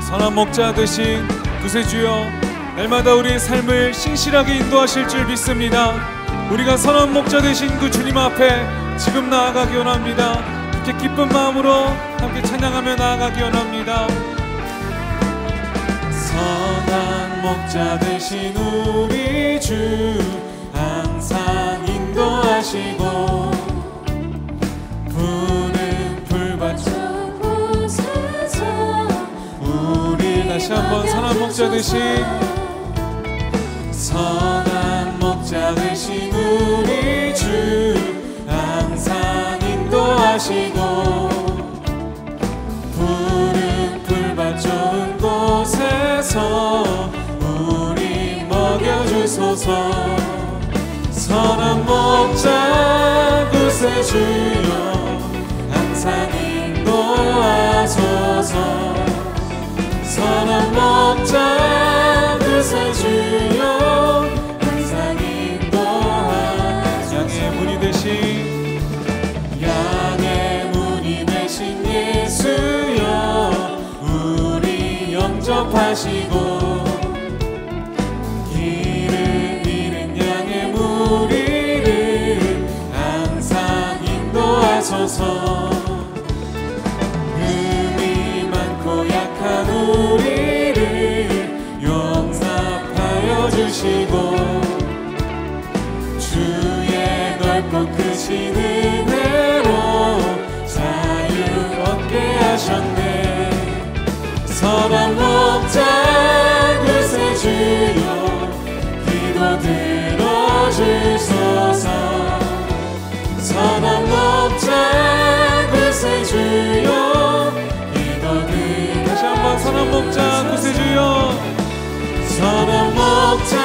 선한 목자 되신 구세주여, 날마다 우리의 삶을 신실하게 인도하실 줄 믿습니다. 우리가 선한 목자 되신 그 주님 앞에 지금 나아가기 원합니다. 이렇게 기쁜 마음으로 함께 찬양하며 나아가기 원합니다. 선한 목자 되신 우리 주, 항상 인도하시고 푸른 풀밭 우리 다시 한번 선한 목자 되신 선한 목자 되신 우리 주, 항상 인도하시고 푸른 풀밭 좋은 곳에서 우리 먹여주소서. 선한 목자 구세주여, 항상 인도하소서. 선한 목자 구세주여, 항상 인도하소서. 양의 문이 되신 양의 문이 되신 예수여, 우리 영접하시고 길을 잃은 양의 무리를 항상 인도하소서. 우리를 용납하여 주시고 주의 넓고 크신 은혜로 자유 얻게 하셨네. 선한 목자 구세주여, 기도 들어주소서. 선한 목자 구세주여, 선한 목자 구세주여, 선한 목자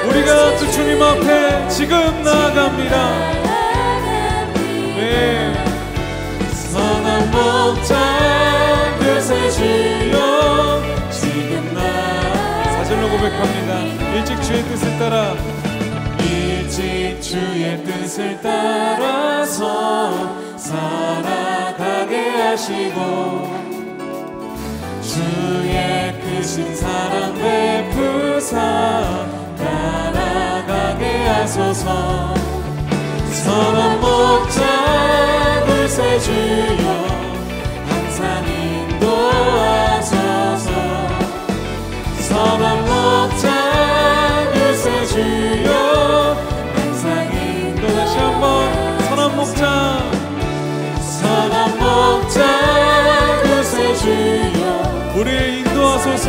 우리가 주 주님 앞에 지금 나아갑니다. 네. 선한 목자 구세주여, 지금 사절로 고백합니다. 일찍 주의 뜻을 따라, 일찍 주의 뜻을 따라서 살아가게 하시고 주의 크신 사랑 베푸사 따라가게 하소서. 선한 목자 구세주여, 항상 인도하소서. 선한 목자 구세주여, 항상 인도. 다시 한번 선한 목자, 선한 목자 구세주여, 우리를 인도하소서.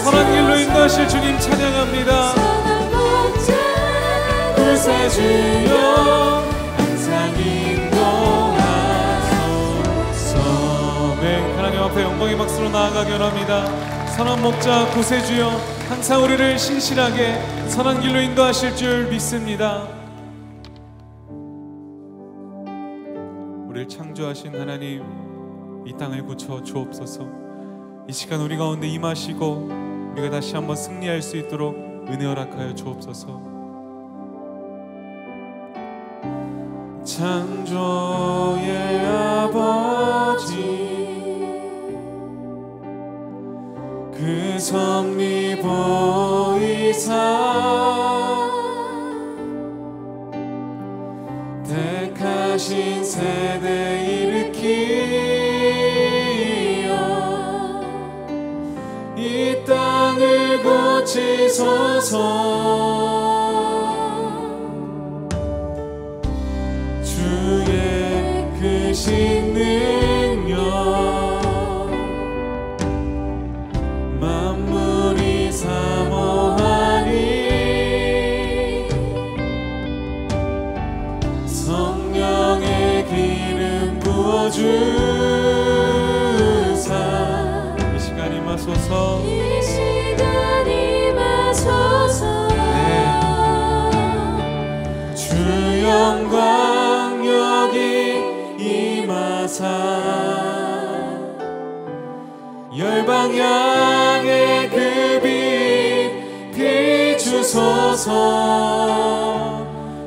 선한 길로 인도하실 주님 찬양합니다. 선한 목자 구세주여, 항상 인도하소서. 네, 하나님 앞에 영광의 박수로 나아가기 원합니다. 선한 목자 구세주여, 항상 우리를 신실하게 선한 길로 인도하실 줄 믿습니다. 우리를 창조하신 하나님, 이 땅을 고쳐 주옵소서. 이 시간 우리 가운데 임하시고 우리가 다시 한번 승리할 수 있도록 은혜 허락하여 주옵소서. 창조의 아버지, 그 섭리 보이사 택하신 세대 일으키어 이 땅을 고치소서. 주의 크신 능력 만물이 사모하니 성령의 기름 부어주사 이 시간 임하소서. 이 시간 임하소서. 네. 주 영광 여기 임하사 열방 향해 그 빛 비추소서.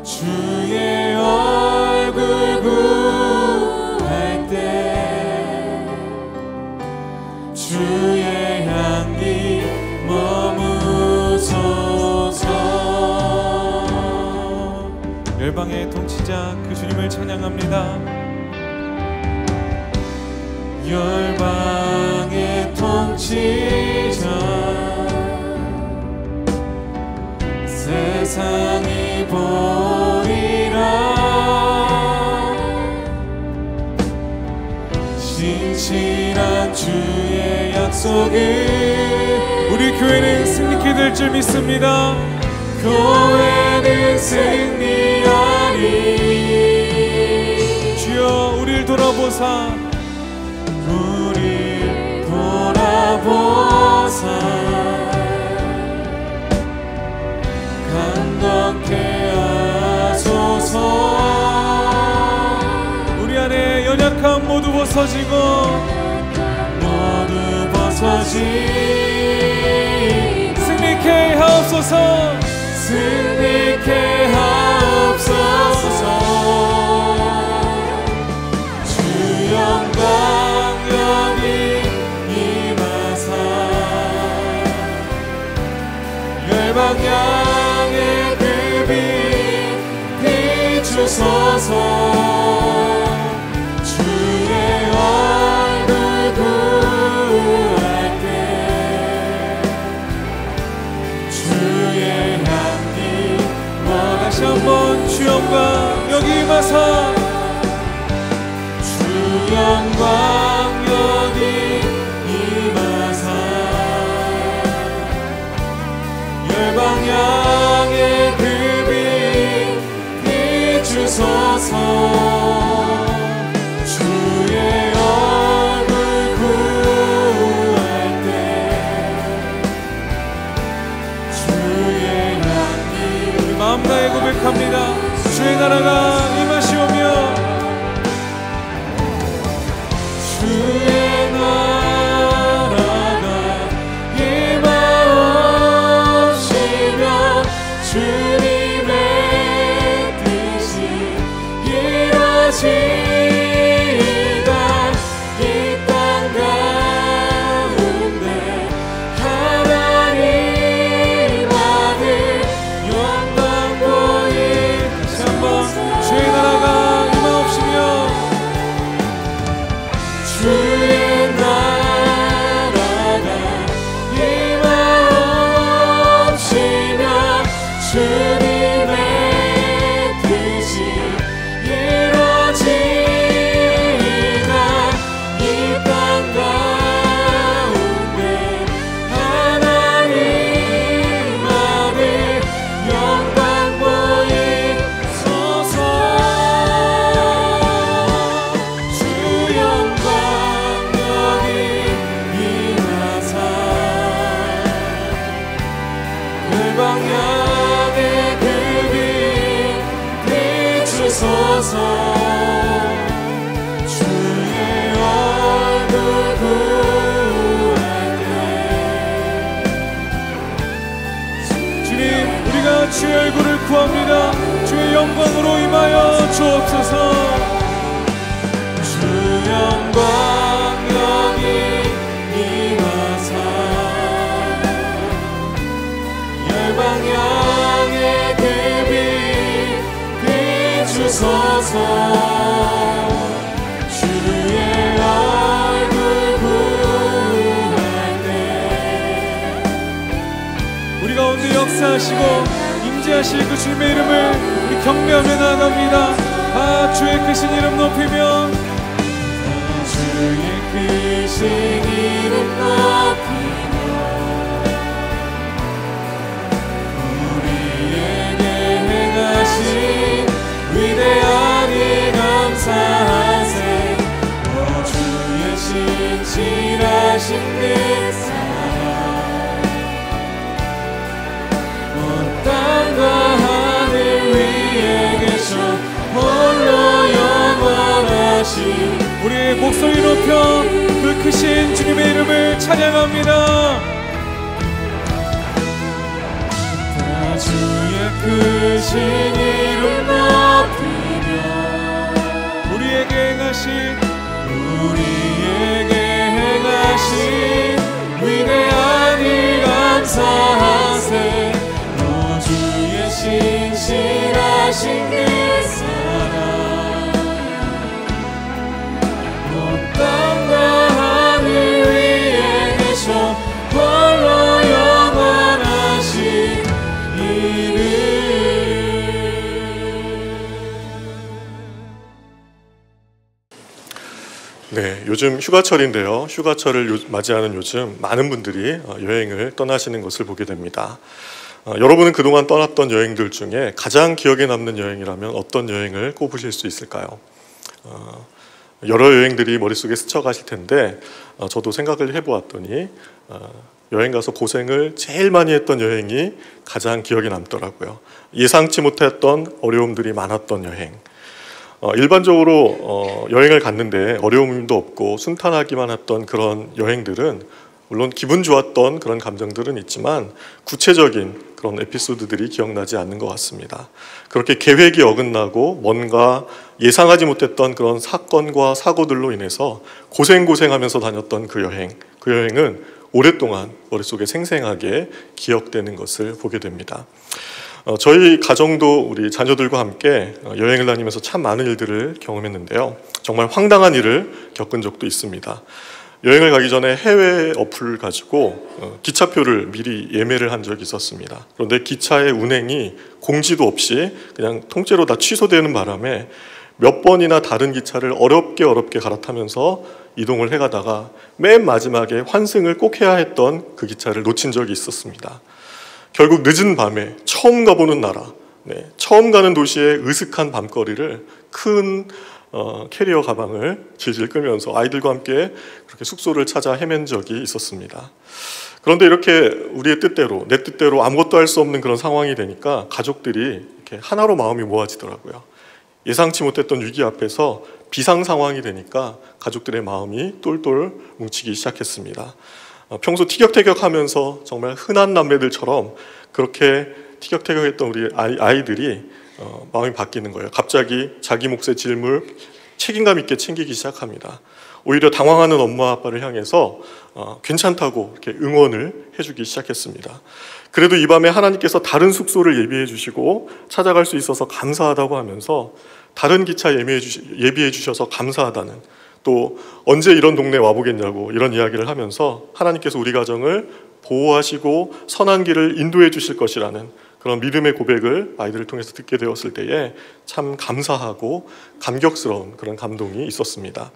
주의 얼굴 구할 때 주의 향기 머무소서. 열방의 통치자 그 주님을 찬양합니다. 열방의 통치자 세상이 보리라. 신실한 주의 약속을 우리 교회는 승리케 될 줄 믿습니다. 교회는 승리하리. 주여 우리를 돌아보사 우리를 돌아보사 감동케 하소서. 우리 안에 연약함 모두 벗어지고 승리케 하옵소서. 승리케 하옵소서. 주 영광 여기 임하사 열방 향해 그 빛 비추소서. 주의 얼굴 구할 때 주의 향기 다시 한번 주 영광 여기 임하사 주 영광 여기 임하사 열방 향해 그 빛 비추소서. 주의 얼굴 구할 때 주의 향기 우리 마음 다해 고백합니다. 주의 나라가 임하시오며 주의 나라가 임하옵시며 주님의 뜻이 이루어지이다. 이 땅 가운데 하나님 아들 영광 보이. 다시 한번 주의 나라가 임하옵시며 주의 나라가 임하옵시며 주님의 뜻이 이루어지이다. 이 땅 가운데 하나님 아들 영광 보이소서. 주 영광 여기 임하사 열방 향해 그 빛 비추소서. 주의 얼굴 구할 때 주님 우리가 주의 얼굴을 구합니다. 주의 영광으로 임하여 주옵소서. 주 영광 여기 임하사 열방 향해 그 빛 비추소서. 주의 얼굴 구할 때 우리 가운데 역사하시고 임재하실 그 주님의 이름을 우리 경배하며 나아갑니다. 아 주의 크신 이름 높이며 주의 크신 이름 높이며 우리에게 행하신 위대한 일 감사하세. 오 주의 신실하신 그 사랑 온 땅과 하늘 위에 계셔 홀로 영원하신 우리의 목소리 높여 그 크신 주님의 이름을 찬양합니다. 다 주의 크신 이름 높이며 우리에게 행하신 요즘 휴가철인데요. 휴가철을 맞이하는 요즘 많은 분들이 여행을 떠나시는 것을 보게 됩니다. 여러분은 그동안 떠났던 여행들 중에 가장 기억에 남는 여행이라면 어떤 여행을 꼽으실 수 있을까요? 여러 여행들이 머릿속에 스쳐가실 텐데 저도 생각을 해보았더니 여행 가서 고생을 제일 많이 했던 여행이 가장 기억에 남더라고요. 예상치 못했던 어려움들이 많았던 여행. 일반적으로 여행을 갔는데 어려움도 없고 순탄하기만 했던 그런 여행들은 물론 기분 좋았던 그런 감정들은 있지만 구체적인 그런 에피소드들이 기억나지 않는 것 같습니다. 그렇게 계획이 어긋나고 뭔가 예상하지 못했던 그런 사건과 사고들로 인해서 고생하면서 다녔던 그 여행은 오랫동안 머릿속에 생생하게 기억되는 것을 보게 됩니다. 저희 가정도 우리 자녀들과 함께 여행을 다니면서 참 많은 일들을 경험했는데요. 정말 황당한 일을 겪은 적도 있습니다. 여행을 가기 전에 해외 어플을 가지고 기차표를 미리 예매를 한 적이 있었습니다. 그런데 기차의 운행이 공지도 없이 그냥 통째로 다 취소되는 바람에 몇 번이나 다른 기차를 어렵게 갈아타면서 이동을 해가다가 맨 마지막에 환승을 꼭 해야 했던 그 기차를 놓친 적이 있었습니다. 결국 늦은 밤에 처음 가보는 나라, 처음 가는 도시의 으슥한 밤거리를 큰 캐리어 가방을 질질 끌면서 아이들과 함께 그렇게 숙소를 찾아 헤맨 적이 있었습니다. 그런데 이렇게 우리의 뜻대로, 내 뜻대로 아무것도 할 수 없는 그런 상황이 되니까 가족들이 이렇게 하나로 마음이 모아지더라고요. 예상치 못했던 위기 앞에서 비상 상황이 되니까 가족들의 마음이 똘똘 뭉치기 시작했습니다. 평소 티격태격하면서 정말 흔한 남매들처럼 그렇게 티격태격했던 우리 아이들이 마음이 바뀌는 거예요. 갑자기 자기 몫의 짐을 책임감 있게 챙기기 시작합니다. 오히려 당황하는 엄마 아빠를 향해서 괜찮다고 이렇게 응원을 해주기 시작했습니다. 그래도 이 밤에 하나님께서 다른 숙소를 예비해 주시고 찾아갈 수 있어서 감사하다고 하면서 다른 기차 예비해 주셔서 감사하다는, 또 언제 이런 동네에 와보겠냐고 이런 이야기를 하면서 하나님께서 우리 가정을 보호하시고 선한 길을 인도해 주실 것이라는 그런 믿음의 고백을 아이들을 통해서 듣게 되었을 때에 참 감사하고 감격스러운 그런 감동이 있었습니다.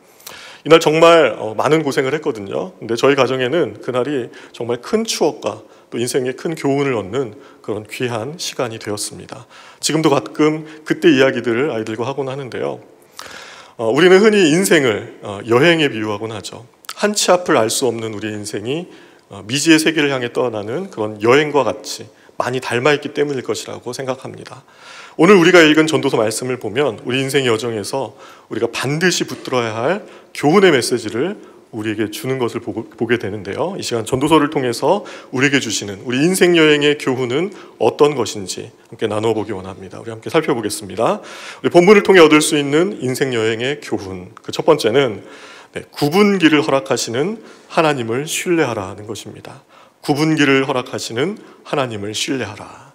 이날 정말 많은 고생을 했거든요. 근데 저희 가정에는 그날이 정말 큰 추억과 또 인생에 큰 교훈을 얻는 그런 귀한 시간이 되었습니다. 지금도 가끔 그때 이야기들을 아이들과 하곤 하는데요. 우리는 흔히 인생을 여행에 비유하곤 하죠. 한치 앞을 알 수 없는 우리의 인생이 미지의 세계를 향해 떠나는 그런 여행과 같이 많이 닮아있기 때문일 것이라고 생각합니다. 오늘 우리가 읽은 전도서 말씀을 보면 우리 인생의 여정에서 우리가 반드시 붙들어야 할 교훈의 메시지를 우리에게 주는 것을 보게 되는데요. 이 시간 전도서를 통해서 우리에게 주시는 우리 인생 여행의 교훈은 어떤 것인지 함께 나눠보기 원합니다. 우리 함께 살펴보겠습니다. 우리 본문을 통해 얻을 수 있는 인생 여행의 교훈, 그 첫 번째는 구분기를 허락하시는 하나님을 신뢰하라는 것입니다. 구분기를 허락하시는 하나님을 신뢰하라.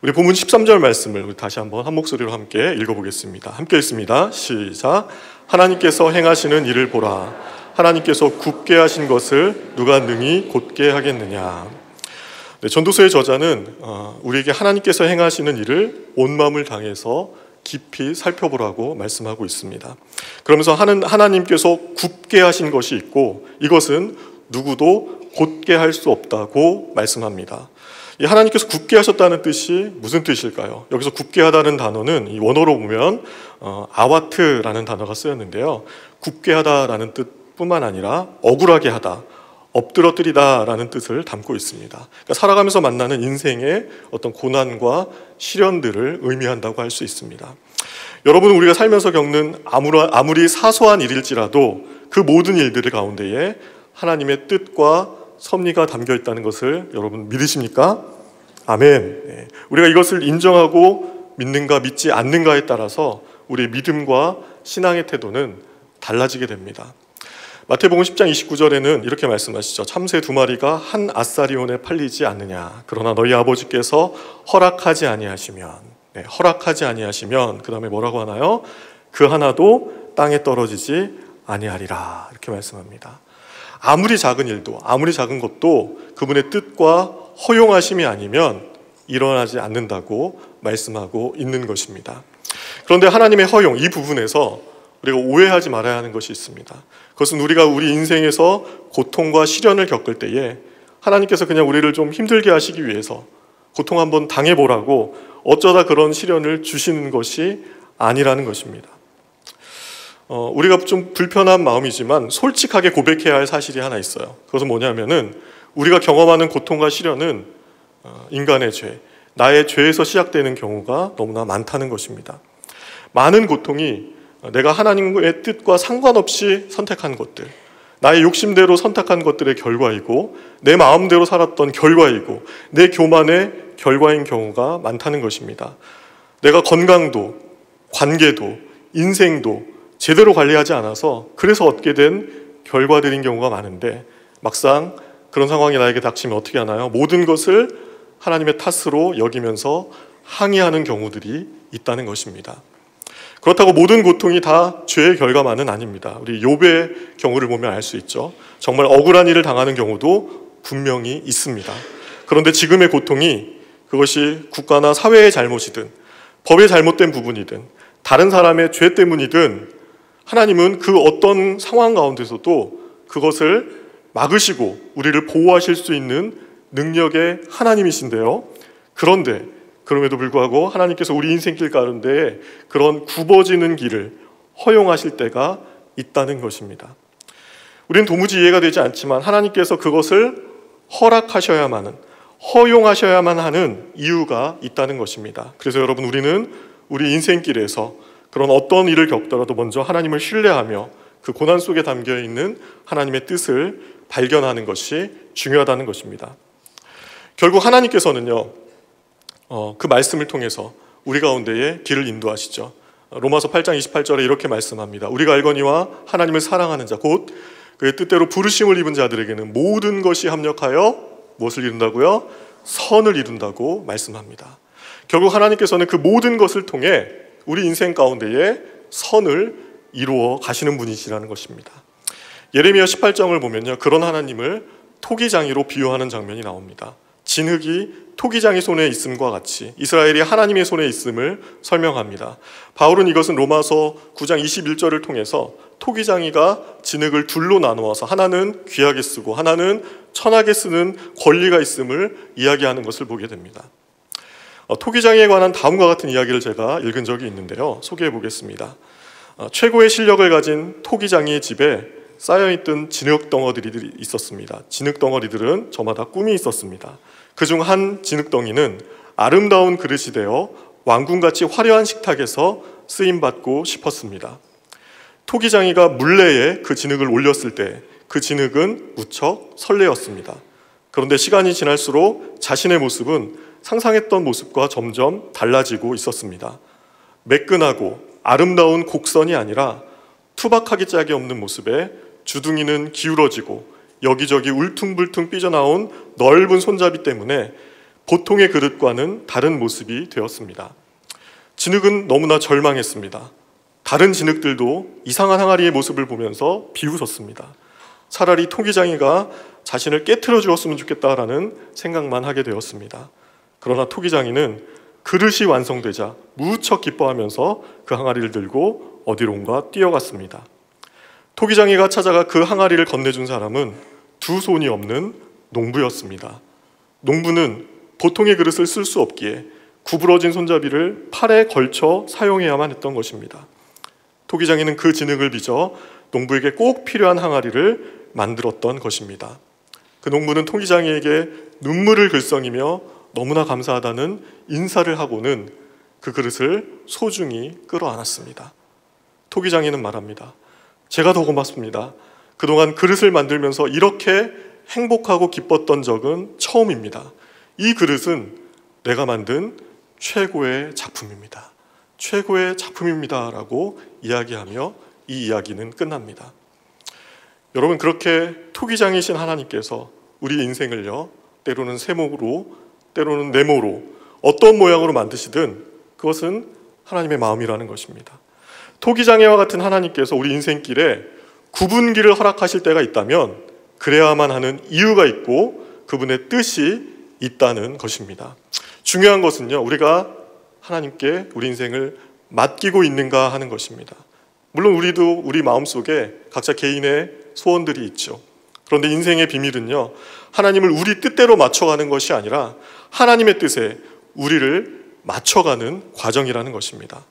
우리 본문 13절 말씀을 우리 다시 한번 한 목소리로 함께 읽어보겠습니다. 함께 읽습니다. 시작. 하나님께서 행하시는 일을 보라. 하나님께서 굽게 하신 것을 누가 능히 곧게 하겠느냐. 전도서의 저자는 우리에게 하나님께서 행하시는 일을 온 마음을 다해서 깊이 살펴보라고 말씀하고 있습니다. 그러면서 하나님께서 굽게 하신 것이 있고 이것은 누구도 곧게 할 수 없다고 말씀합니다. 이 하나님께서 굽게 하셨다는 뜻이 무슨 뜻일까요? 여기서 굽게 하다는 단어는 이 원어로 보면 아와트라는 단어가 쓰였는데요. 굽게 하다라는 뜻뿐만 아니라 억울하게 하다, 엎드러뜨리다라는 뜻을 담고 있습니다. 그러니까 살아가면서 만나는 인생의 어떤 고난과 시련들을 의미한다고 할 수 있습니다. 여러분, 우리가 살면서 겪는 아무리 사소한 일일지라도 그 모든 일들 가운데에 하나님의 뜻과 섭리가 담겨 있다는 것을 여러분 믿으십니까? 아멘. 우리가 이것을 인정하고 믿는가 믿지 않는가에 따라서 우리의 믿음과 신앙의 태도는 달라지게 됩니다. 마태복음 10장 29절에는 이렇게 말씀하시죠. 참새 2마리가 한 아사리온에 팔리지 않느냐. 그러나 너희 아버지께서 허락하지 아니하시면, 그 다음에 뭐라고 하나요? 그 하나도 땅에 떨어지지 아니하리라. 이렇게 말씀합니다. 아무리 작은 일도, 아무리 작은 것도 그분의 뜻과 허용하심이 아니면 일어나지 않는다고 말씀하고 있는 것입니다. 그런데 하나님의 허용, 이 부분에서 우리가 오해하지 말아야 하는 것이 있습니다. 그것은 우리가 우리 인생에서 고통과 시련을 겪을 때에 하나님께서 그냥 우리를 좀 힘들게 하시기 위해서 고통 한번 당해보라고 어쩌다 그런 시련을 주시는 것이 아니라는 것입니다. 우리가 좀 불편한 마음이지만 솔직하게 고백해야 할 사실이 하나 있어요. 그것은 뭐냐면은 우리가 경험하는 고통과 시련은 인간의 죄, 나의 죄에서 시작되는 경우가 너무나 많다는 것입니다. 많은 고통이 내가 하나님의 뜻과 상관없이 선택한 것들, 나의 욕심대로 선택한 것들의 결과이고 내 마음대로 살았던 결과이고 내 교만의 결과인 경우가 많다는 것입니다. 내가 건강도, 관계도, 인생도 제대로 관리하지 않아서 그래서 얻게 된 결과들인 경우가 많은데 막상 그런 상황이 나에게 닥치면 어떻게 하나요? 모든 것을 하나님의 탓으로 여기면서 항의하는 경우들이 있다는 것입니다. 그렇다고 모든 고통이 다 죄의 결과만은 아닙니다. 우리 욥의 경우를 보면 알 수 있죠. 정말 억울한 일을 당하는 경우도 분명히 있습니다. 그런데 지금의 고통이 그것이 국가나 사회의 잘못이든 법의 잘못된 부분이든 다른 사람의 죄 때문이든 하나님은 그 어떤 상황 가운데서도 그것을 막으시고 우리를 보호하실 수 있는 능력의 하나님이신데요. 그런데 그럼에도 불구하고 하나님께서 우리 인생길 가운데 그런 굽어지는 길을 허용하실 때가 있다는 것입니다. 우리는 도무지 이해가 되지 않지만 하나님께서 그것을 허락하셔야만, 허용하셔야만 하는 이유가 있다는 것입니다. 그래서 여러분, 우리는 우리 인생길에서 그런 어떤 일을 겪더라도 먼저 하나님을 신뢰하며 그 고난 속에 담겨 있는 하나님의 뜻을 발견하는 것이 중요하다는 것입니다. 결국 하나님께서는요, 그 말씀을 통해서 우리 가운데에 길을 인도하시죠. 로마서 8장 28절에 이렇게 말씀합니다. 우리가 알거니와 하나님을 사랑하는 자 곧 그의 뜻대로 부르심을 입은 자들에게는 모든 것이 합력하여 무엇을 이룬다고요? 선을 이룬다고 말씀합니다. 결국 하나님께서는 그 모든 것을 통해 우리 인생 가운데에 선을 이루어 가시는 분이시라는 것입니다. 예레미야 18장을 보면요, 그런 하나님을 토기장이로 비유하는 장면이 나옵니다. 진흙이 토기장이 손에 있음과 같이 이스라엘이 하나님의 손에 있음을 설명합니다. 바울은 이것은 로마서 9장 21절을 통해서 토기장이가 진흙을 둘로 나누어서 하나는 귀하게 쓰고 하나는 천하게 쓰는 권리가 있음을 이야기하는 것을 보게 됩니다. 토기장이에 관한 다음과 같은 이야기를 제가 읽은 적이 있는데요, 소개해 보겠습니다. 최고의 실력을 가진 토기장이의 집에 쌓여있던 진흙 덩어리들이 있었습니다. 진흙 덩어리들은 저마다 꿈이 있었습니다. 그중 한 진흙덩이는 아름다운 그릇이 되어 왕궁같이 화려한 식탁에서 쓰임받고 싶었습니다. 토기장이가 물레에 그 진흙을 올렸을 때 그 진흙은 무척 설레었습니다. 그런데 시간이 지날수록 자신의 모습은 상상했던 모습과 점점 달라지고 있었습니다. 매끈하고 아름다운 곡선이 아니라 투박하기 짝이 없는 모습에 주둥이는 기울어지고 여기저기 울퉁불퉁 삐져나온 넓은 손잡이 때문에 보통의 그릇과는 다른 모습이 되었습니다. 진흙은 너무나 절망했습니다. 다른 진흙들도 이상한 항아리의 모습을 보면서 비웃었습니다. 차라리 토기장이가 자신을 깨트려 주었으면 좋겠다라는 생각만 하게 되었습니다. 그러나 토기장이는 그릇이 완성되자 무척 기뻐하면서 그 항아리를 들고 어디론가 뛰어갔습니다. 토기장이가 찾아가 그 항아리를 건네준 사람은 두 손이 없는 농부였습니다. 농부는 보통의 그릇을 쓸 수 없기에 구부러진 손잡이를 팔에 걸쳐 사용해야만 했던 것입니다. 토기장이는 그 진흙을 빚어 농부에게 꼭 필요한 항아리를 만들었던 것입니다. 그 농부는 토기장이에게 눈물을 글썽이며 너무나 감사하다는 인사를 하고는 그 그릇을 소중히 끌어안았습니다. 토기장이는 말합니다. 제가 더 고맙습니다. 그동안 그릇을 만들면서 이렇게 행복하고 기뻤던 적은 처음입니다. 이 그릇은 내가 만든 최고의 작품입니다. 최고의 작품입니다 라고 이야기하며 이 이야기는 끝납니다. 여러분, 그렇게 토기장이신 하나님께서 우리 인생을요, 때로는 세모로 때로는 네모로 어떤 모양으로 만드시든 그것은 하나님의 마음이라는 것입니다. 토기장애와 같은 하나님께서 우리 인생길에 구분기를 허락하실 때가 있다면 그래야만 하는 이유가 있고 그분의 뜻이 있다는 것입니다. 중요한 것은요, 우리가 하나님께 우리 인생을 맡기고 있는가 하는 것입니다. 물론 우리도 우리 마음속에 각자 개인의 소원들이 있죠. 그런데 인생의 비밀은요, 하나님을 우리 뜻대로 맞춰가는 것이 아니라 하나님의 뜻에 우리를 맞춰가는 과정이라는 것입니다.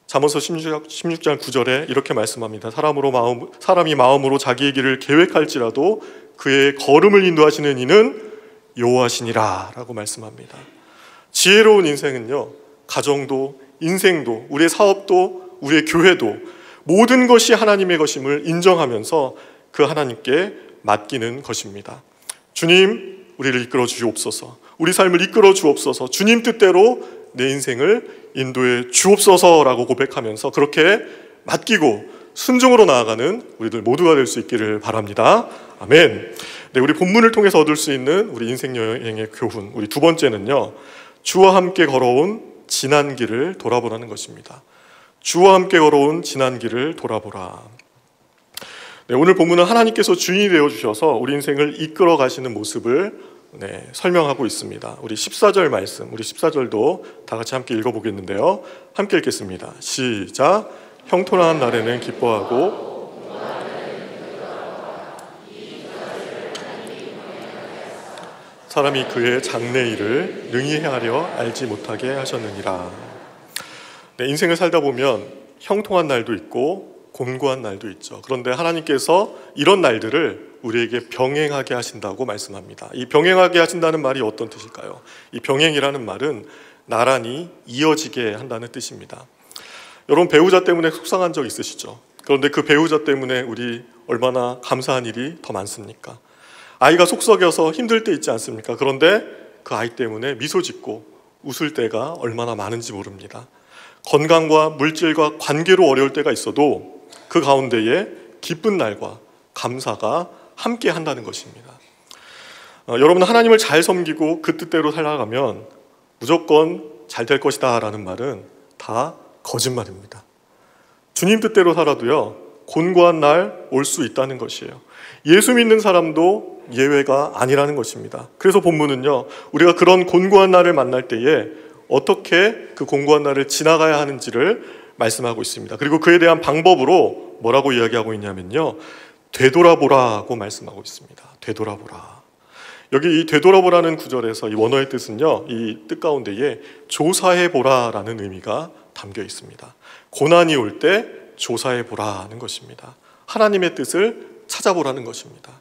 잠언서 16장 9절에 이렇게 말씀합니다. 사람이 마음으로 자기의 길을 계획할지라도 그의 걸음을 인도하시는 이는 여호와시니라 라고 말씀합니다. 지혜로운 인생은요, 가정도 인생도 우리의 사업도 우리의 교회도 모든 것이 하나님의 것임을 인정하면서 그 하나님께 맡기는 것입니다. 주님, 우리를 이끌어 주옵소서. 우리 삶을 이끌어 주옵소서. 주님 뜻대로 내 인생을 인도해 주옵소서라고 고백하면서 그렇게 맡기고 순종으로 나아가는 우리들 모두가 될 수 있기를 바랍니다. 아멘. 네, 우리 본문을 통해서 얻을 수 있는 우리 인생 여행의 교훈, 우리 두 번째는요, 주와 함께 걸어온 지난 길을 돌아보라는 것입니다. 주와 함께 걸어온 지난 길을 돌아보라. 네, 오늘 본문은 하나님께서 주인이 되어주셔서 우리 인생을 이끌어 가시는 모습을 설명하고 있습니다. 우리 14절 말씀, 우리 14절도 다 같이 함께 읽어보겠는데요. 함께 읽겠습니다. 시작. 형통한 날에는 기뻐하고 사람이 그의 장래일을 능히 헤아려 알지 못하게 하셨느니라. 네, 인생을 살다 보면 형통한 날도 있고 곤고한 날도 있죠. 그런데 하나님께서 이런 날들을 우리에게 병행하게 하신다고 말씀합니다. 이 병행하게 하신다는 말이 어떤 뜻일까요? 이 병행이라는 말은 나란히 이어지게 한다는 뜻입니다. 여러분, 배우자 때문에 속상한 적 있으시죠? 그런데 그 배우자 때문에 우리 얼마나 감사한 일이 더 많습니까? 아이가 속 썩여서 힘들 때 있지 않습니까? 그런데 그 아이 때문에 미소 짓고 웃을 때가 얼마나 많은지 모릅니다. 건강과 물질과 관계로 어려울 때가 있어도 그 가운데에 기쁜 날과 감사가 함께 한다는 것입니다. 여러분, 하나님을 잘 섬기고 그 뜻대로 살아가면 무조건 잘 될 것이다 라는 말은 다 거짓말입니다. 주님 뜻대로 살아도요, 곤고한 날 올 수 있다는 것이에요. 예수 믿는 사람도 예외가 아니라는 것입니다. 그래서 본문은요, 우리가 그런 곤고한 날을 만날 때에 어떻게 그 곤고한 날을 지나가야 하는지를 말씀하고 있습니다. 그리고 그에 대한 방법으로 뭐라고 이야기하고 있냐면요, 되돌아보라고 말씀하고 있습니다. 되돌아보라. 여기 이 되돌아보라는 구절에서 이 원어의 뜻은요, 이 뜻 가운데에 조사해보라라는 의미가 담겨 있습니다. 고난이 올 때 조사해보라는 것입니다. 하나님의 뜻을 찾아보라는 것입니다.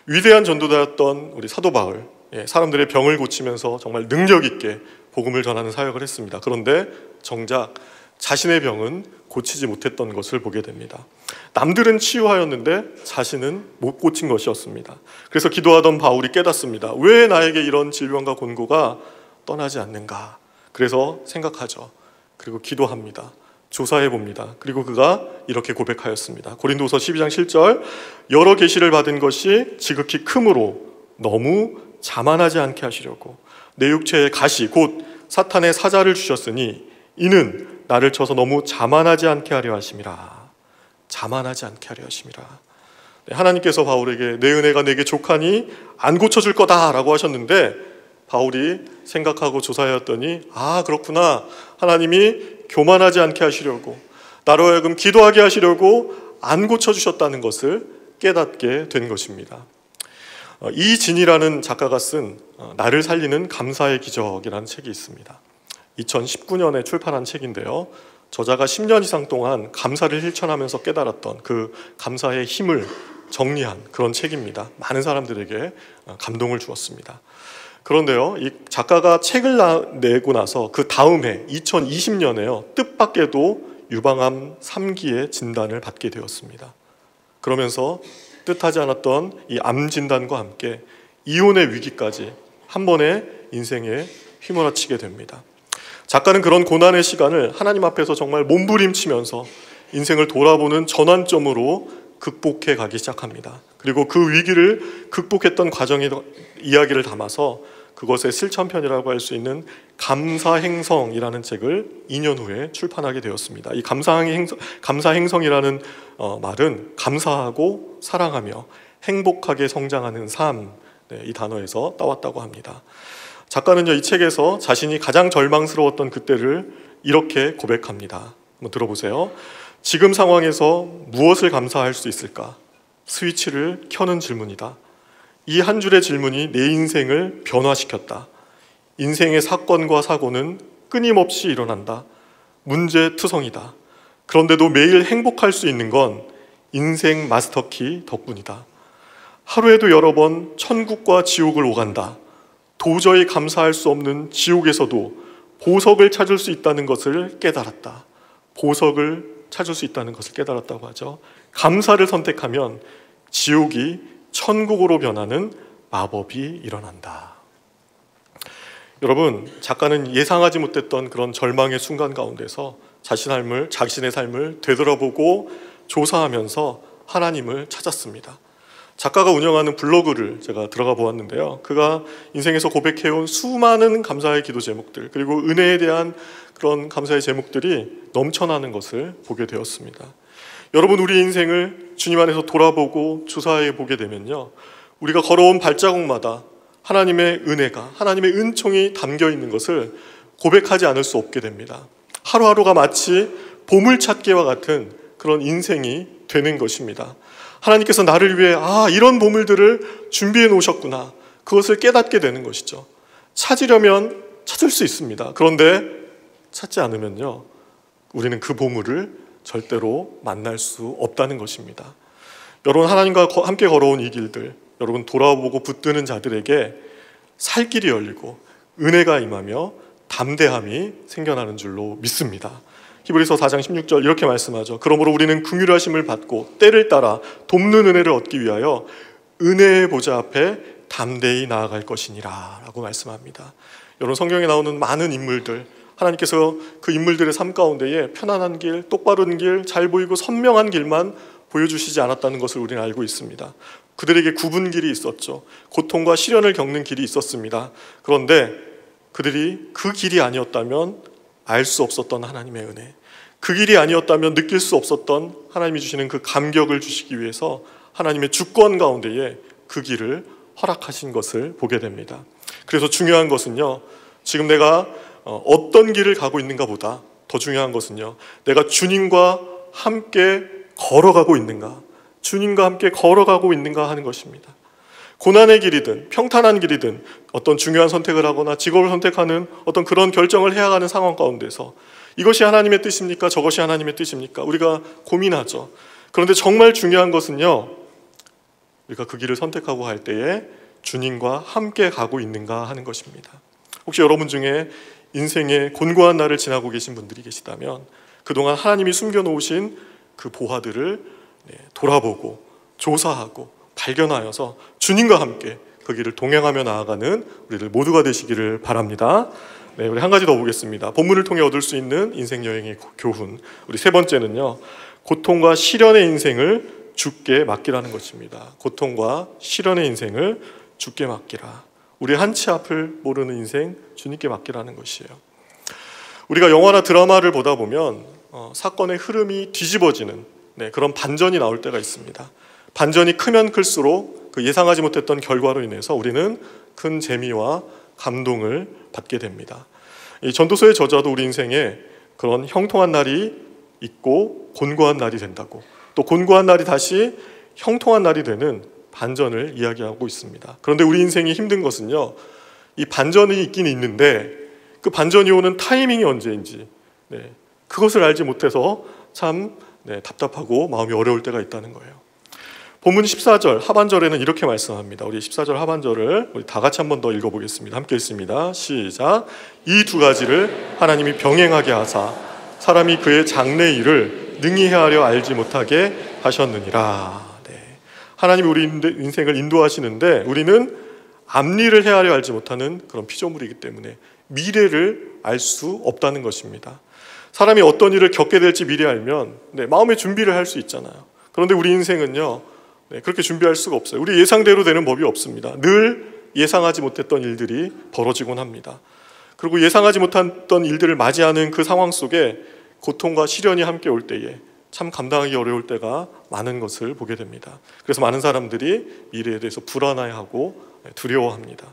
위대한 전도자였던 우리 사도 바울, 사람들의 병을 고치면서 정말 능력 있게 복음을 전하는 사역을 했습니다. 그런데 정작 자신의 병은 고치지 못했던 것을 보게 됩니다. 남들은 치유하였는데 자신은 못 고친 것이었습니다. 그래서 기도하던 바울이 깨닫습니다. 왜 나에게 이런 질병과 곤고가 떠나지 않는가? 그래서 생각하죠. 그리고 기도합니다. 조사해 봅니다. 그리고 그가 이렇게 고백하였습니다. 고린도서 12장 7절, 여러 계시를 받은 것이 지극히 크므로 너무 자만하지 않게 하시려고 내 육체에 가시 곧 사탄의 사자를 주셨으니 이는 나를 쳐서 너무 자만하지 않게 하려 하심이라. 자만하지 않게 하려 하심이라. 하나님께서 바울에게 내 은혜가 내게 족하니 안 고쳐줄 거다라고 하셨는데 바울이 생각하고 조사해왔더니 그렇구나. 하나님이 교만하지 않게 하시려고, 나로 하여금 기도하게 하시려고 안 고쳐주셨다는 것을 깨닫게 된 것입니다. 이진이라는 작가가 쓴 나를 살리는 감사의 기적이라는 책이 있습니다. 2019년에 출판한 책인데요, 저자가 10년 이상 동안 감사를 실천하면서 깨달았던 그 감사의 힘을 정리한 그런 책입니다. 많은 사람들에게 감동을 주었습니다. 그런데요, 이 작가가 책을 내고 나서 그 다음 해 2020년에요, 뜻밖에도 유방암 3기의 진단을 받게 되었습니다. 그러면서 뜻하지 않았던 이 암 진단과 함께 이혼의 위기까지 한 번에 인생에 휘몰아치게 됩니다. 작가는 그런 고난의 시간을 하나님 앞에서 정말 몸부림치면서 인생을 돌아보는 전환점으로 극복해 가기 시작합니다. 그리고 그 위기를 극복했던 과정의 이야기를 담아서 그것의 실천편이라고 할 수 있는 감사행성이라는 책을 2년 후에 출판하게 되었습니다. 이 감사행성이라는 말은 감사하고 사랑하며 행복하게 성장하는 삶, 이 단어에서 따왔다고 합니다. 작가는요, 이 책에서 자신이 가장 절망스러웠던 그때를 이렇게 고백합니다. 한번 들어보세요. 지금 상황에서 무엇을 감사할 수 있을까? 스위치를 켜는 질문이다. 이 한 줄의 질문이 내 인생을 변화시켰다. 인생의 사건과 사고는 끊임없이 일어난다. 문제투성이다. 그런데도 매일 행복할 수 있는 건 인생 마스터키 덕분이다. 하루에도 여러 번 천국과 지옥을 오간다. 도저히 감사할 수 없는 지옥에서도 보석을 찾을 수 있다는 것을 깨달았다. 보석을 찾을 수 있다는 것을 깨달았다고 하죠. 감사를 선택하면 지옥이 천국으로 변하는 마법이 일어난다. 여러분, 작가는 예상하지 못했던 그런 절망의 순간 가운데서 자신의 삶을 되돌아보고 조사하면서 하나님을 찾았습니다. 작가가 운영하는 블로그를 제가 들어가 보았는데요. 그가 인생에서 고백해온 수많은 감사의 기도 제목들, 그리고 은혜에 대한 그런 감사의 제목들이 넘쳐나는 것을 보게 되었습니다. 여러분, 우리 인생을 주님 안에서 돌아보고 조사해 보게 되면요, 우리가 걸어온 발자국마다 하나님의 은혜가, 하나님의 은총이 담겨 있는 것을 고백하지 않을 수 없게 됩니다. 하루하루가 마치 보물찾기와 같은 그런 인생이 되는 것입니다. 하나님께서 나를 위해 이런 보물들을 준비해 놓으셨구나, 그것을 깨닫게 되는 것이죠. 찾으려면 찾을 수 있습니다. 그런데 찾지 않으면요, 우리는 그 보물을 절대로 만날 수 없다는 것입니다. 여러분, 하나님과 함께 걸어온 이 길들, 여러분 돌아보고 붙드는 자들에게 살 길이 열리고 은혜가 임하며 담대함이 생겨나는 줄로 믿습니다. 히브리서 4장 16절 이렇게 말씀하죠. 그러므로 우리는 긍휼하심을 받고 때를 따라 돕는 은혜를 얻기 위하여 은혜의 보좌 앞에 담대히 나아갈 것이니라 라고 말씀합니다. 여러분, 성경에 나오는 많은 인물들, 하나님께서 그 인물들의 삶 가운데에 편안한 길, 똑바른 길, 잘 보이고 선명한 길만 보여주시지 않았다는 것을 우리는 알고 있습니다. 그들에게 굽은 길이 있었죠. 고통과 시련을 겪는 길이 있었습니다. 그런데 그들이 그 길이 아니었다면 알 수 없었던 하나님의 은혜, 그 길이 아니었다면 느낄 수 없었던 하나님이 주시는 그 감격을 주시기 위해서 하나님의 주권 가운데에 그 길을 허락하신 것을 보게 됩니다. 그래서 중요한 것은요, 지금 내가 어떤 길을 가고 있는가 보다 더 중요한 것은요, 내가 주님과 함께 걸어가고 있는가, 주님과 함께 걸어가고 있는가 하는 것입니다. 고난의 길이든 평탄한 길이든 어떤 중요한 선택을 하거나 직업을 선택하는 어떤 그런 결정을 해야 하는 상황 가운데서 이것이 하나님의 뜻입니까? 저것이 하나님의 뜻입니까? 우리가 고민하죠. 그런데 정말 중요한 것은요, 우리가 그 길을 선택하고 할 때에 주님과 함께 가고 있는가 하는 것입니다. 혹시 여러분 중에 인생의 곤고한 날을 지나고 계신 분들이 계시다면 그동안 하나님이 숨겨놓으신 그 보화들을 돌아보고 조사하고 발견하여서 주님과 함께 그 길을 동행하며 나아가는 우리들 모두가 되시기를 바랍니다. 네, 우리 한 가지 더 보겠습니다. 본문을 통해 얻을 수 있는 인생 여행의 교훈. 우리 세 번째는요, 고통과 시련의 인생을 주께 맡기라는 것입니다. 고통과 시련의 인생을 주께 맡기라. 우리 한 치 앞을 모르는 인생 주님께 맡기라는 것이에요. 우리가 영화나 드라마를 보다 보면 사건의 흐름이 뒤집어지는 그런 반전이 나올 때가 있습니다. 반전이 크면 클수록 그 예상하지 못했던 결과로 인해서 우리는 큰 재미와 감동을 받게 됩니다. 이 전도서의 저자도 우리 인생에 그런 형통한 날이 있고 곤고한 날이 된다고, 또 곤고한 날이 다시 형통한 날이 되는 반전을 이야기하고 있습니다. 그런데 우리 인생이 힘든 것은요, 이 반전이 있긴 있는데 그 반전이 오는 타이밍이 언제인지 그것을 알지 못해서 참 답답하고 마음이 어려울 때가 있다는 거예요. 본문 14절 하반절에는 이렇게 말씀합니다. 우리 14절 하반절을 우리 다 같이 한 번 더 읽어보겠습니다. 함께 읽습니다. 시작. 이 두 가지를 하나님이 병행하게 하사 사람이 그의 장래 일을 능히 헤아려 알지 못하게 하셨느니라. 하나님이 우리 인생을 인도하시는데 우리는 앞일을 헤아려 알지 못하는 그런 피조물이기 때문에 미래를 알 수 없다는 것입니다. 사람이 어떤 일을 겪게 될지 미리 알면 마음의 준비를 할 수 있잖아요. 그런데 우리 인생은요, 그렇게 준비할 수가 없어요. 우리 예상대로 되는 법이 없습니다. 늘 예상하지 못했던 일들이 벌어지곤 합니다. 그리고 예상하지 못했던 일들을 맞이하는 그 상황 속에 고통과 시련이 함께 올 때에 참 감당하기 어려울 때가 많은 것을 보게 됩니다. 그래서 많은 사람들이 미래에 대해서 불안해하고 두려워합니다.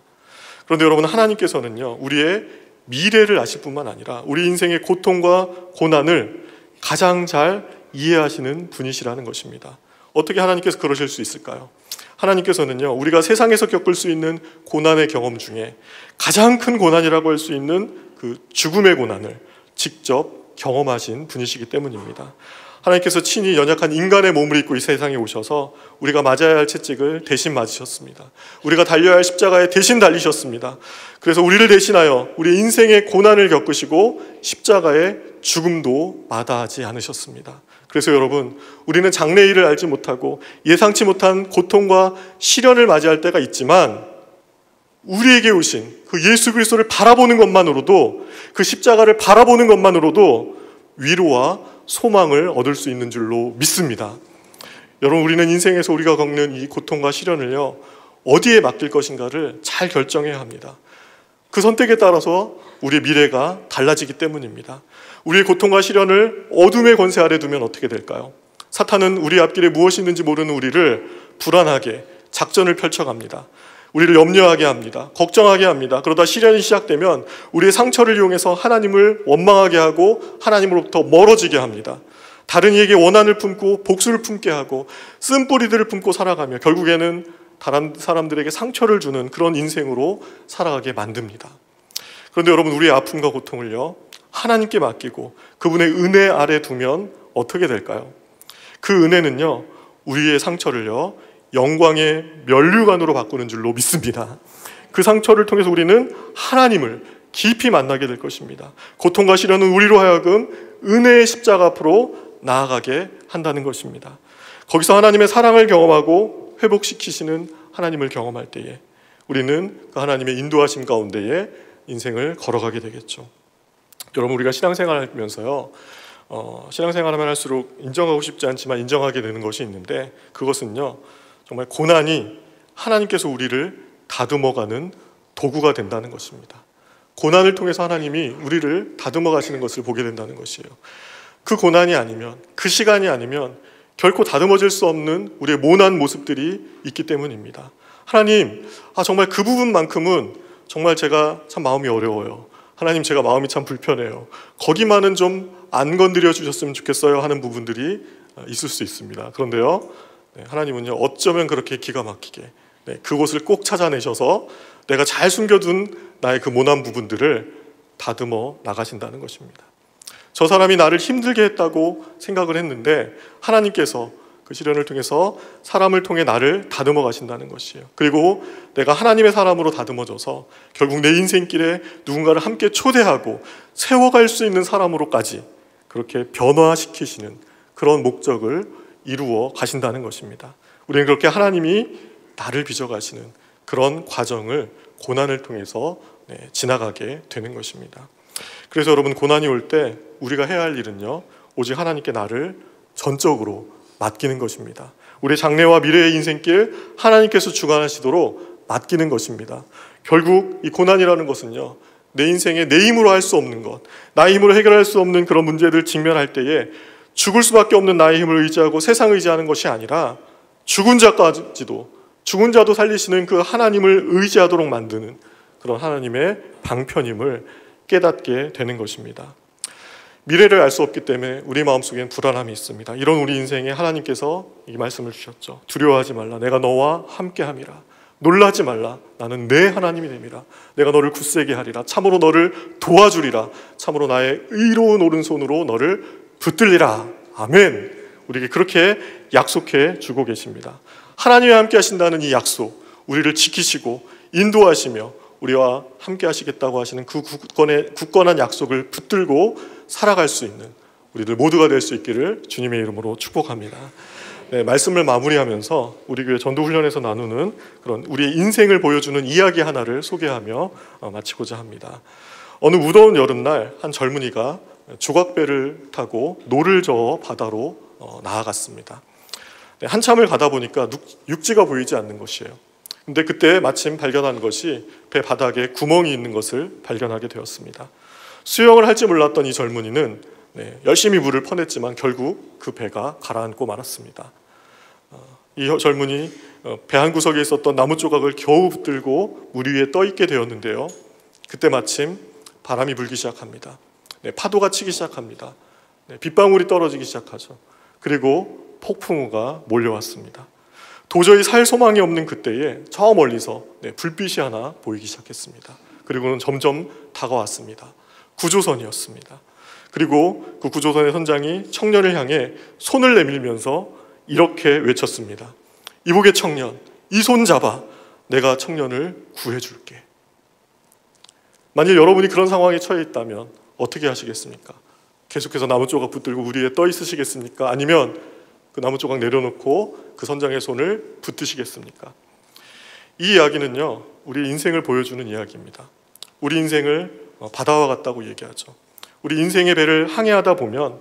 그런데 여러분, 하나님께서는요, 우리의 미래를 아실 뿐만 아니라 우리 인생의 고통과 고난을 가장 잘 이해하시는 분이시라는 것입니다. 어떻게 하나님께서 그러실 수 있을까요? 하나님께서는요, 우리가 세상에서 겪을 수 있는 고난의 경험 중에 가장 큰 고난이라고 할 수 있는 그 죽음의 고난을 직접 경험하신 분이시기 때문입니다. 하나님께서 친히 연약한 인간의 몸을 입고 이 세상에 오셔서 우리가 맞아야 할 채찍을 대신 맞으셨습니다. 우리가 달려야 할 십자가에 대신 달리셨습니다. 그래서 우리를 대신하여 우리 인생의 고난을 겪으시고 십자가의 죽음도 마다하지 않으셨습니다. 그래서 여러분, 우리는 장래일을 알지 못하고 예상치 못한 고통과 시련을 맞이할 때가 있지만 우리에게 오신 그 예수 그리스도를 바라보는 것만으로도, 그 십자가를 바라보는 것만으로도 위로와 소망을 얻을 수 있는 줄로 믿습니다. 여러분, 우리는 인생에서 우리가 겪는 이 고통과 시련을요, 어디에 맡길 것인가를 잘 결정해야 합니다. 그 선택에 따라서 우리의 미래가 달라지기 때문입니다. 우리의 고통과 시련을 어둠의 권세 아래 두면 어떻게 될까요? 사탄은 우리 앞길에 무엇이 있는지 모르는 우리를 불안하게 작전을 펼쳐갑니다. 우리를 염려하게 합니다. 걱정하게 합니다. 그러다 시련이 시작되면 우리의 상처를 이용해서 하나님을 원망하게 하고 하나님으로부터 멀어지게 합니다. 다른 이에게 원한을 품고 복수를 품게 하고 쓴뿌리들을 품고 살아가며 결국에는 다른 사람들에게 상처를 주는 그런 인생으로 살아가게 만듭니다. 그런데 여러분, 우리의 아픔과 고통을요, 하나님께 맡기고 그분의 은혜 아래 두면 어떻게 될까요? 그 은혜는요, 우리의 상처를요, 영광의 면류관으로 바꾸는 줄로 믿습니다. 그 상처를 통해서 우리는 하나님을 깊이 만나게 될 것입니다. 고통과 시련은 우리로 하여금 은혜의 십자가 앞으로 나아가게 한다는 것입니다. 거기서 하나님의 사랑을 경험하고 회복시키시는 하나님을 경험할 때에 우리는 그 하나님의 인도하심 가운데에 인생을 걸어가게 되겠죠. 여러분, 우리가 신앙생활을 하면서요, 신앙생활하면 할수록 인정하고 싶지 않지만 인정하게 되는 것이 있는데, 그것은요, 정말 고난이 하나님께서 우리를 다듬어가는 도구가 된다는 것입니다. 고난을 통해서 하나님이 우리를 다듬어 가시는 것을 보게 된다는 것이에요. 그 고난이 아니면, 그 시간이 아니면 결코 다듬어질 수 없는 우리의 모난 모습들이 있기 때문입니다. 하나님, 정말 그 부분만큼은 정말 제가 참 마음이 어려워요. 하나님, 제가 마음이 참 불편해요. 거기만은 좀 안 건드려 주셨으면 좋겠어요 하는 부분들이 있을 수 있습니다. 그런데요, 하나님은요, 어쩌면 그렇게 기가 막히게 그곳을 꼭 찾아내셔서 내가 잘 숨겨둔 나의 그 모난 부분들을 다듬어 나가신다는 것입니다. 저 사람이 나를 힘들게 했다고 생각을 했는데 하나님께서 그 시련을 통해서 사람을 통해 나를 다듬어 가신다는 것이에요. 그리고 내가 하나님의 사람으로 다듬어져서 결국 내 인생길에 누군가를 함께 초대하고 세워갈 수 있는 사람으로까지 그렇게 변화시키시는 그런 목적을 이루어 가신다는 것입니다. 우리는 그렇게 하나님이 나를 빚어가시는 그런 과정을 고난을 통해서 지나가게 되는 것입니다. 그래서 여러분, 고난이 올 때 우리가 해야 할 일은요, 오직 하나님께 나를 전적으로 맡기는 것입니다. 우리의 장래와 미래의 인생길 하나님께서 주관하시도록 맡기는 것입니다. 결국 이 고난이라는 것은요, 내 인생에 내 힘으로 할 수 없는 것, 나의 힘으로 해결할 수 없는 그런 문제들 직면할 때에 죽을 수밖에 없는 나의 힘을 의지하고 세상을 의지하는 것이 아니라 죽은 자도 살리시는 그 하나님을 의지하도록 만드는 그런 하나님의 방편임을 깨닫게 되는 것입니다. 미래를 알 수 없기 때문에 우리 마음속에는 불안함이 있습니다. 이런 우리 인생에 하나님께서 이 말씀을 주셨죠. 두려워하지 말라. 내가 너와 함께함이라. 놀라지 말라. 나는 내 하나님이 됨이라. 내가 너를 굳세게 하리라. 참으로 너를 도와주리라. 참으로 나의 의로운 오른손으로 너를 붙들리라. 아멘. 우리에게 그렇게 약속해 주고 계십니다. 하나님이 함께 하신다는 이 약속, 우리를 지키시고 인도하시며 우리와 함께 하시겠다고 하시는 그 굳건한 약속을 붙들고 살아갈 수 있는 우리들 모두가 될 수 있기를 주님의 이름으로 축복합니다. 말씀을 마무리하면서 우리 교회 전도훈련에서 나누는 그런 우리의 인생을 보여주는 이야기 하나를 소개하며 마치고자 합니다. 어느 무더운 여름날 한 젊은이가 조각배를 타고 노를 저어 바다로 나아갔습니다. 한참을 가다 보니까 육지가 보이지 않는 것이에요. 근데 그때 마침 발견한 것이 배 바닥에 구멍이 있는 것을 발견하게 되었습니다. 수영을 할지 몰랐던 이 젊은이는 열심히 물을 퍼냈지만 결국 그 배가 가라앉고 말았습니다. 이 젊은이 배 한 구석에 있었던 나무 조각을 겨우 붙들고 물 위에 떠 있게 되었는데요. 그때 마침 바람이 불기 시작합니다. 파도가 치기 시작합니다. 빗방울이 떨어지기 시작하죠. 그리고 폭풍우가 몰려왔습니다. 도저히 살 소망이 없는 그때에 저 멀리서 불빛이 하나 보이기 시작했습니다. 그리고는 점점 다가왔습니다. 구조선이었습니다. 그리고 그 구조선의 선장이 청년을 향해 손을 내밀면서 이렇게 외쳤습니다. 이복의 청년, 이 손 잡아. 내가 청년을 구해줄게. 만일 여러분이 그런 상황에 처해 있다면 어떻게 하시겠습니까? 계속해서 나무 조각 붙들고 우리에 떠 있으시겠습니까? 아니면 그 나무 조각 내려놓고 그 선장의 손을 붙드시겠습니까? 이 이야기는요, 우리 인생을 보여주는 이야기입니다. 우리 인생을 바다와 같다고 얘기하죠. 우리 인생의 배를 항해하다 보면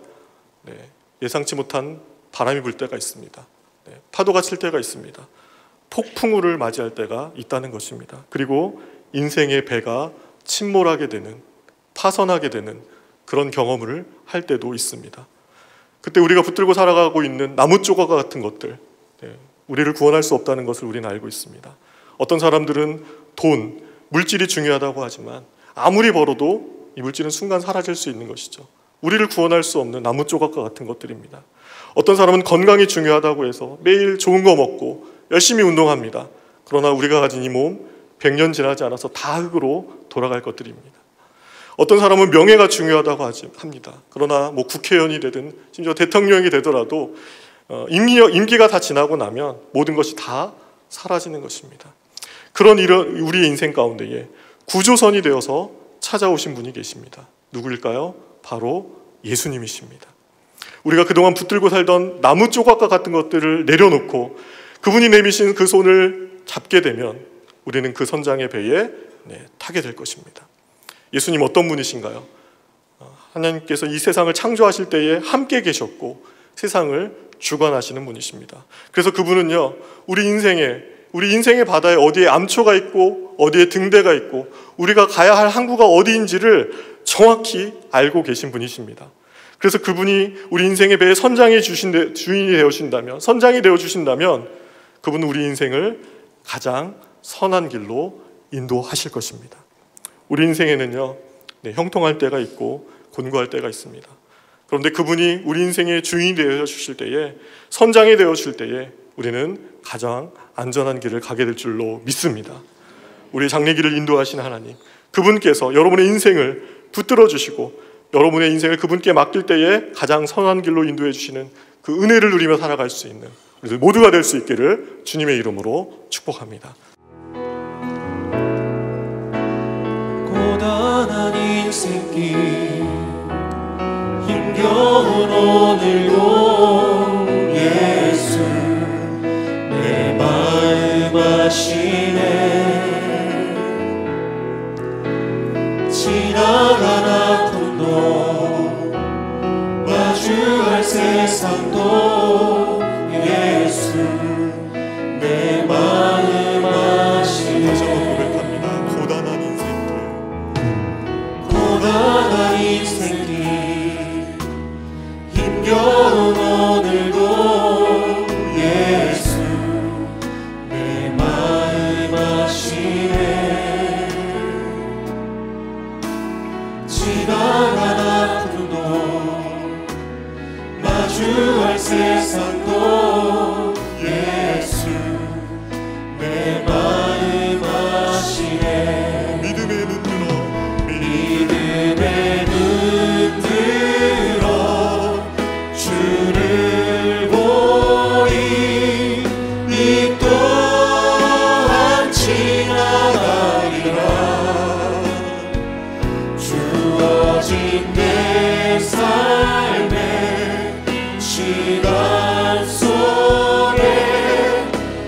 예상치 못한 바람이 불 때가 있습니다. 파도가 칠 때가 있습니다. 폭풍우를 맞이할 때가 있다는 것입니다. 그리고 인생의 배가 침몰하게 되는, 파선하게 되는 그런 경험을 할 때도 있습니다. 그때 우리가 붙들고 살아가고 있는 나무 조각 같은 것들, 우리를 구원할 수 없다는 것을 우리는 알고 있습니다. 어떤 사람들은 돈, 물질이 중요하다고 하지만 아무리 벌어도 이 물질은 순간 사라질 수 있는 것이죠. 우리를 구원할 수 없는 나무 조각과 같은 것들입니다. 어떤 사람은 건강이 중요하다고 해서 매일 좋은 거 먹고 열심히 운동합니다. 그러나 우리가 가진 이 몸 100년 지나지 않아서 다 흙으로 돌아갈 것들입니다. 어떤 사람은 명예가 중요하다고 합니다. 그러나 국회의원이 되든 심지어 대통령이 되더라도 임기가 다 지나고 나면 모든 것이 다 사라지는 것입니다. 그런 우리의 인생 가운데에 구조선이 되어서 찾아오신 분이 계십니다. 누구일까요? 바로 예수님이십니다. 우리가 그동안 붙들고 살던 나무 조각과 같은 것들을 내려놓고 그분이 내미신 그 손을 잡게 되면 우리는 그 선장의 배에 타게 될 것입니다. 예수님 어떤 분이신가요? 하나님께서 이 세상을 창조하실 때에 함께 계셨고 세상을 주관하시는 분이십니다. 그래서 그분은요, 우리 인생의 바다에 어디에 암초가 있고 어디에 등대가 있고 우리가 가야 할 항구가 어디인지를 정확히 알고 계신 분이십니다. 그래서 그분이 우리 인생의 배의 주인이 되어주신다면, 선장이 되어주신다면 그분은 우리 인생을 가장 선한 길로 인도하실 것입니다. 우리 인생에는요, 형통할 때가 있고 곤고할 때가 있습니다. 그런데 그분이 우리 인생의 주인이 되어주실 때에, 선장이 되어주실 때에 우리는 가장 안전한 길을 가게 될 줄로 믿습니다. 우리 장래길을 인도하시는 하나님, 그분께서 여러분의 인생을 붙들어 주시고 여러분의 인생을 그분께 맡길 때에 가장 선한 길로 인도해 주시는 그 은혜를 누리며 살아갈 수 있는 우리들 모두가 될 수 있기를 주님의 이름으로 축복합니다. 고단한 인생길 힘겨운 오늘도 예수 내 마음 아시네. 지나간 아픔도 마주할 세상도 예수 내 마음 아시네. 다시 한번 고백합니다. 고단한 인생길 힘겨운 오늘도 예수 내 마음 아시네. 지나간 아픔도 마주할 세상도 예수 내 마음 아시네. 믿음의 눈 들어 주를 보니 이 또한 지나가리라. 주어진 내 삶의 시간 속에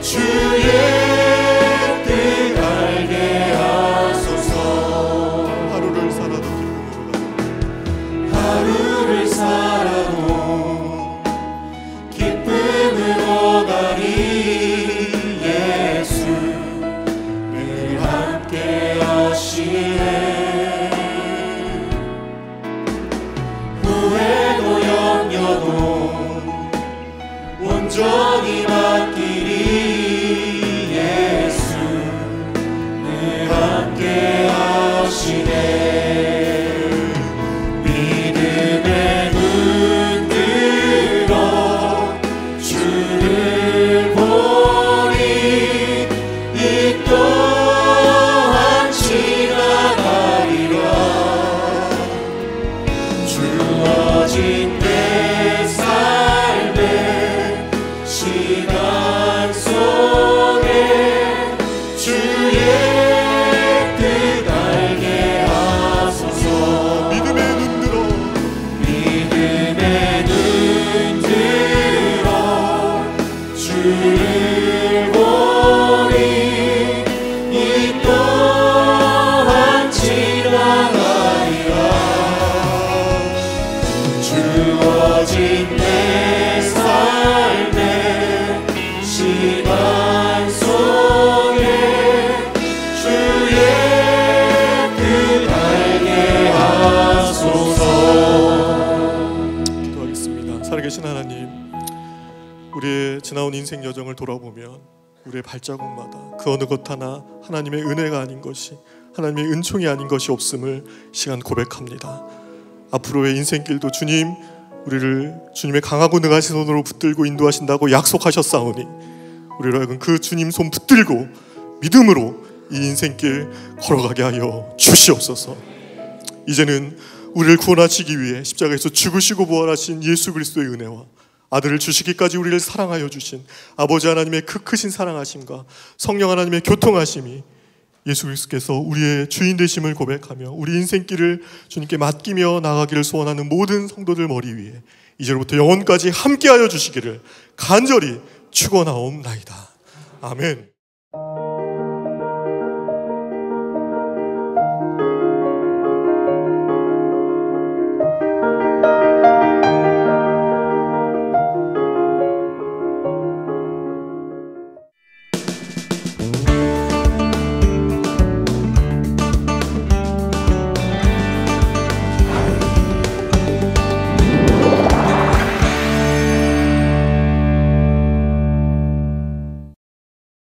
주의 뜻 알게 하소서. 하루를 살아도 기쁨으로 가리. 예수 늘 함께 하시네. 후회도 염려도 온전히 맡기리. 예수 늘 함께 하시네. 믿음의 눈 들어 인생 여정을 돌아보면 우리의 발자국마다 그 어느 것 하나 하나님의 은혜가 아닌 것이, 하나님의 은총이 아닌 것이 없음을 시간 고백합니다. 앞으로의 인생길도 주님, 우리를 주님의 강하고 능하신 손으로 붙들고 인도하신다고 약속하셨사오니 우리로 하여금 그 주님 손 붙들고 믿음으로 이 인생길 걸어가게 하여 주시옵소서. 이제는 우리를 구원하시기 위해 십자가에서 죽으시고 부활하신 예수 그리스도의 은혜와 아들을 주시기까지 우리를 사랑하여 주신 아버지 하나님의 그 크신 사랑하심과 성령 하나님의 교통하심이 예수 그리스도께서 우리의 주인 되심을 고백하며 우리 인생길을 주님께 맡기며 나가기를 소원하는 모든 성도들 머리 위에 이제로부터 영원까지 함께하여 주시기를 간절히 축원하옵나이다. 아멘.